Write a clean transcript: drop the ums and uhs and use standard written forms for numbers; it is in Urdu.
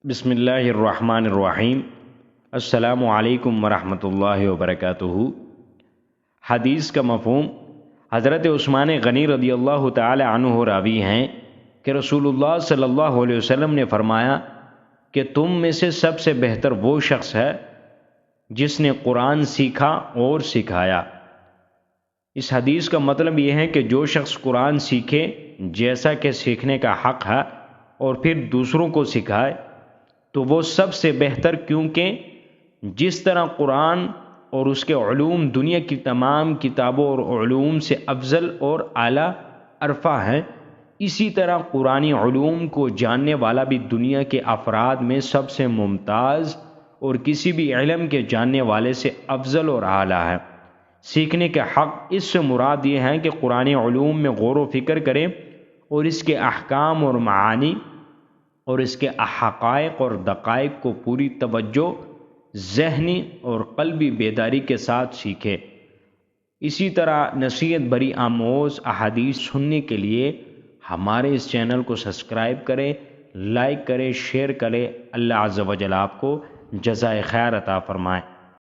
بسم اللہ الرحمن الرحیم۔ السلام علیکم ورحمۃ اللہ وبرکاتہ۔ حدیث کا مفہوم حضرت عثمان غنی رضی اللہ تعالی عنہ راوی ہیں کہ رسول اللہ صلی اللہ علیہ وسلم نے فرمایا کہ تم میں سے سب سے بہتر وہ شخص ہے جس نے قرآن سیکھا اور سکھایا۔ اس حدیث کا مطلب یہ ہے کہ جو شخص قرآن سیکھے جیسا کہ سیکھنے کا حق ہے اور پھر دوسروں کو سکھائے تو وہ سب سے بہتر، کیونکہ جس طرح قرآن اور اس کے علوم دنیا کی تمام کتابوں اور علوم سے افضل اور اعلیٰ عرفہ ہیں، اسی طرح قرآنی علوم کو جاننے والا بھی دنیا کے افراد میں سب سے ممتاز اور کسی بھی علم کے جاننے والے سے افضل اور اعلیٰ ہے۔ سیکھنے کے حق، اس سے مراد یہ ہے کہ قرآنی علوم میں غور و فکر کریں اور اس کے احکام اور معانی اور اس کے حقائق اور دقائق کو پوری توجہ، ذہنی اور قلبی بیداری کے ساتھ سیکھے۔ اسی طرح نصیحت بری آموز احادیث سننے کے لیے ہمارے اس چینل کو سبسکرائب کریں، لائک کریں، شیئر کریں۔ اللہ عز و جل آپ کو جزائے خیر عطا فرمائے۔